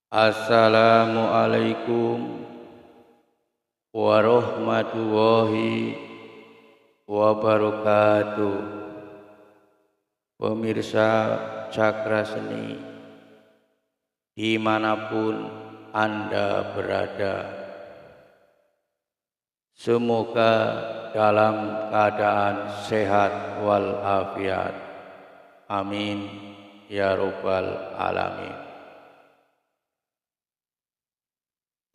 Assalamualaikum warahmatullahi wabarakatuh. Pemirsa Cakra Seni dimanapun Anda berada, semoga dalam keadaan sehat walafiat. Amin ya robbal alamin.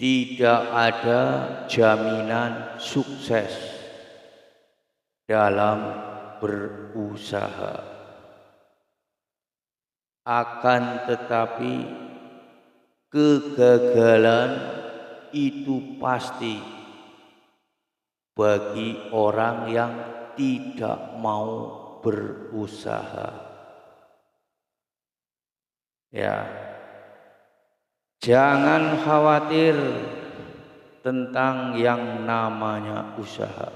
Tidak ada jaminan sukses dalam berusaha. Akan tetapi kegagalan itu pasti bagi orang yang tidak mau berusaha. Ya. Jangan khawatir tentang yang namanya usaha.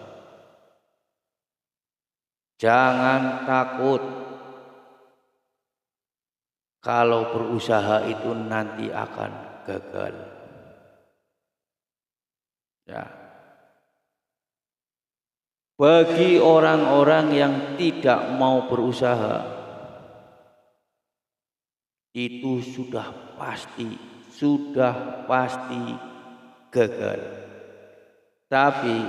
Jangan takut kalau berusaha itu nanti akan gagal. Ya. Bagi orang-orang yang tidak mau berusaha, itu sudah pasti gagal. Tapi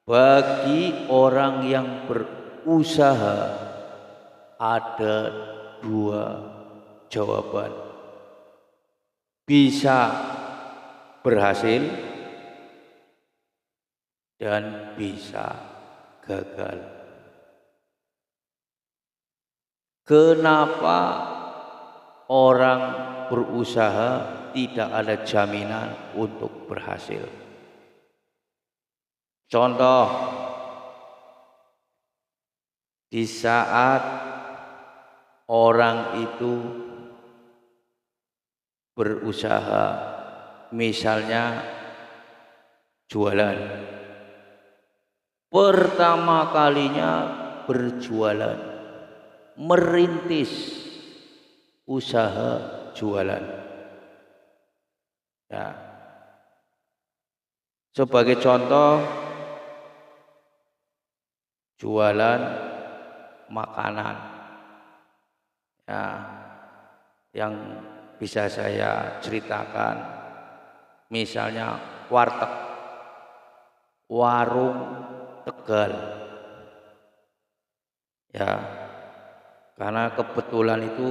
bagi orang yang berusaha ada dua jawaban. Bisa berhasil dan bisa gagal. Kenapa orang berusaha tidak ada jaminan untuk berhasil? Contoh, di saat orang itu berusaha, misalnya jualan, pertama kalinya berjualan, merintis usaha jualan. Ya. Sebagai contoh, jualan makanan. Ya, yang bisa saya ceritakan, misalnya warteg, warung Tegal. Ya, karena kebetulan itu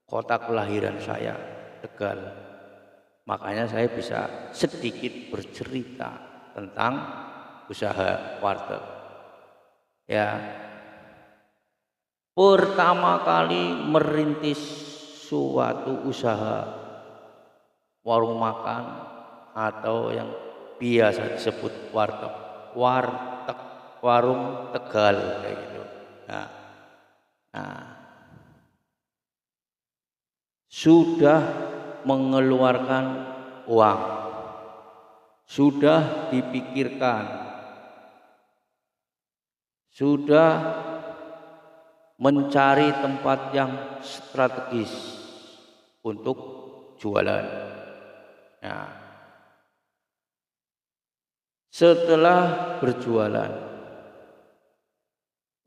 kota kelahiran saya, Tegal. Makanya saya bisa sedikit bercerita tentang usaha warteg. Ya. Pertama kali merintis suatu usaha warung makan atau yang biasa disebut warteg, warung Tegal kayak gitu. Nah, sudah mengeluarkan uang, sudah dipikirkan, sudah mencari tempat yang strategis untuk jualan. Nah, setelah berjualan,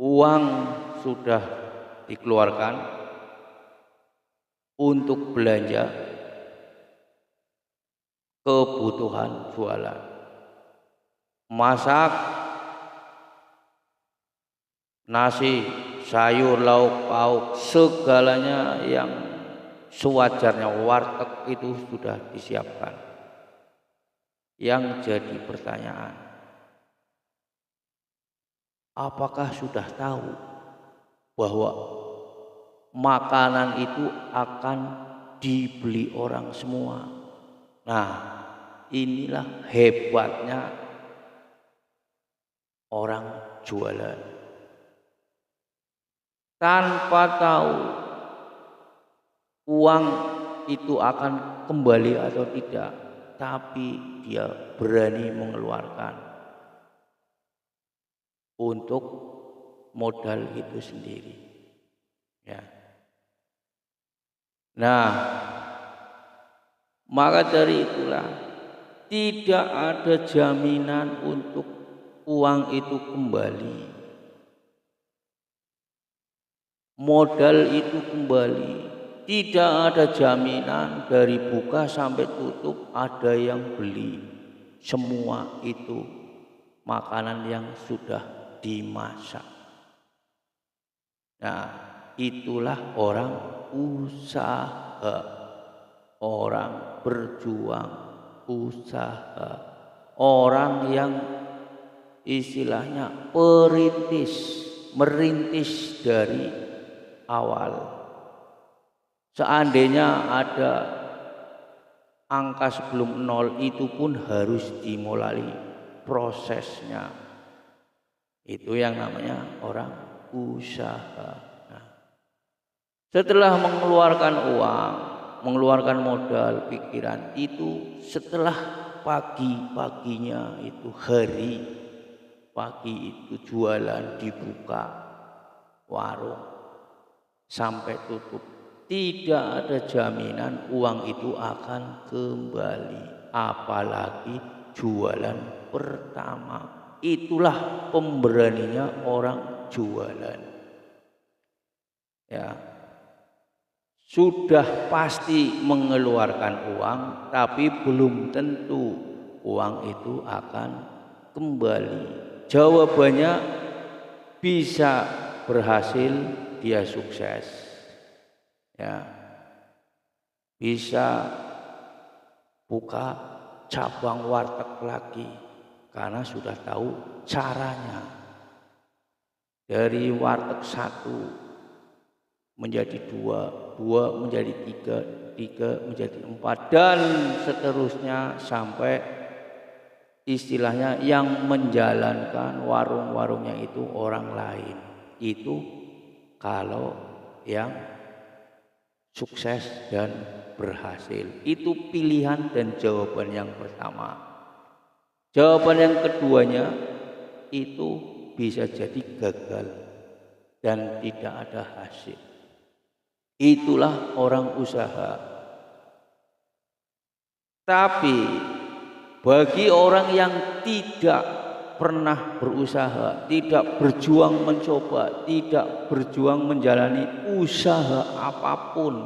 uang sudah dikeluarkan untuk belanja kebutuhan jualan, masak nasi, sayur, lauk pauk, segalanya yang sewajarnya warteg itu sudah disiapkan. Yang jadi pertanyaan, apakah sudah tahu bahwa makanan itu akan dibeli orang semua? Nah, inilah hebatnya orang jualan. Tanpa tahu uang itu akan kembali atau tidak, tapi dia berani mengeluarkan untuk modal itu sendiri. Ya. Nah, Maka dari itulah tidak ada jaminan untuk uang itu kembali, modal itu kembali. Tidak ada jaminan dari buka sampai tutup ada yang beli. Semua itu makanan yang sudah dimasak. Nah, itulah orang usaha, orang berjuang usaha, orang yang istilahnya merintis dari awal. Seandainya ada angka sebelum 0 itu pun harus dimulai prosesnya. Itu yang namanya orang usaha. Nah, setelah mengeluarkan uang, mengeluarkan modal, pikiran itu, setelah pagi-paginya itu hari pagi itu jualan, dibuka warung sampai tutup, tidak ada jaminan uang itu akan kembali, apalagi jualan pertama. Itulah pemberaninya orang jualan. Ya, sudah pasti mengeluarkan uang, tapi belum tentu uang itu akan kembali. Jawabannya bisa berhasil, dia sukses. Ya, bisa buka cabang warteg lagi karena sudah tahu caranya. Dari warteg 1 menjadi 2, 2 menjadi 3, 3 menjadi 4, dan seterusnya sampai istilahnya yang menjalankan warung-warungnya itu orang lain. Itu kalau yang sukses dan berhasil. Itu pilihan dan jawaban yang pertama. Jawaban yang keduanya itu bisa jadi gagal dan tidak ada hasil. Itulah orang usaha. Tapi bagi orang yang tidak pernah berusaha, tidak berjuang mencoba, tidak berjuang menjalani usaha apapun,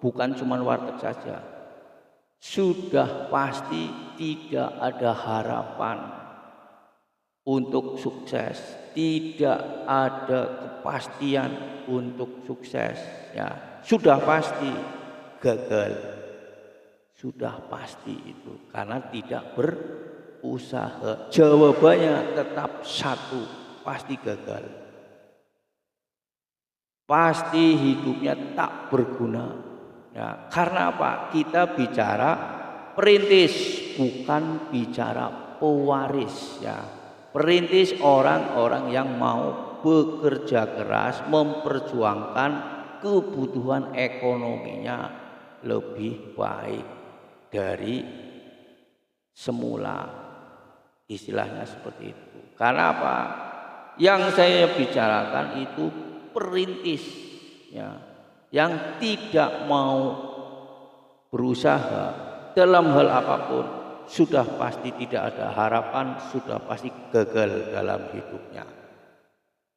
bukan cuma warteg saja, sudah pasti tidak ada harapan untuk sukses, tidak ada kepastian untuk sukses. Ya, sudah pasti gagal, sudah pasti itu karena tidak berusaha. Jawabannya tetap satu, pasti gagal, pasti hidupnya tak berguna. Ya, karena apa? Kita bicara perintis, bukan bicara pewaris. Ya, perintis orang-orang yang mau bekerja keras, memperjuangkan kebutuhan ekonominya lebih baik dari semula. Istilahnya seperti itu. Karena apa? Yang saya bicarakan itu perintis, ya, yang tidak mau berusaha dalam hal apapun, sudah pasti tidak ada harapan, sudah pasti gagal dalam hidupnya.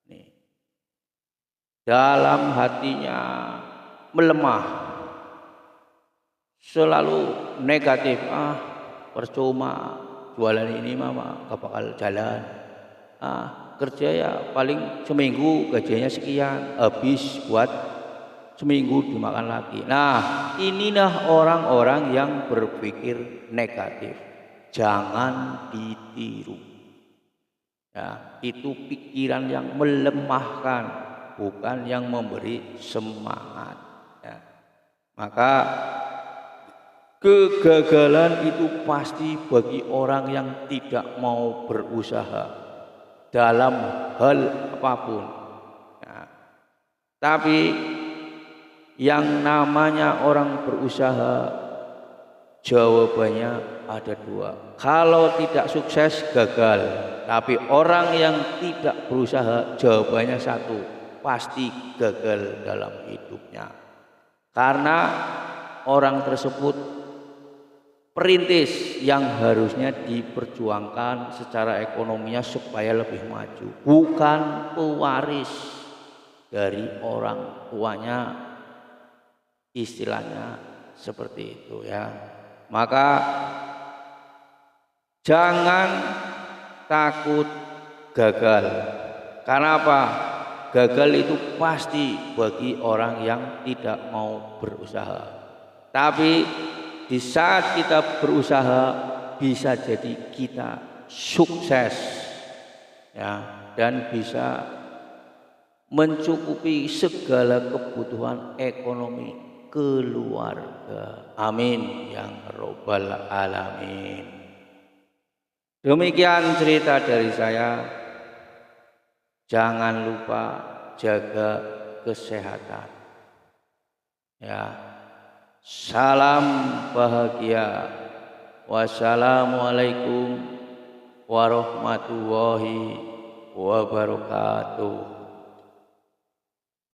Nih. Dalam hatinya melemah, selalu negatif, percuma jualan ini mama gak bakal jalan, kerja ya paling seminggu gajinya sekian, habis buat seminggu dimakan lagi. Nah, inilah orang-orang yang berpikir negatif, jangan ditiru. Ya, itu pikiran yang melemahkan, bukan yang memberi semangat. Ya. Maka kegagalan itu pasti bagi orang yang tidak mau berusaha dalam hal apapun. Nah, tapi yang namanya orang berusaha, jawabannya ada dua. Kalau tidak sukses, gagal. Tapi orang yang tidak berusaha, jawabannya satu, pasti gagal dalam hidupnya. Karena orang tersebut perintis yang harusnya diperjuangkan secara ekonominya supaya lebih maju, bukan pewaris dari orang tuanya, istilahnya seperti itu ya. Maka jangan takut gagal. Karena apa? Gagal itu pasti bagi orang yang tidak mau berusaha. Tapi di saat kita berusaha bisa jadi kita sukses ya, dan bisa mencukupi segala kebutuhan ekonomi keluarga. Amin yang robbal alamin. Demikian cerita dari saya. Jangan lupa jaga kesehatan ya. Salam bahagia. Wassalamualaikum warahmatullahi wabarakatuh.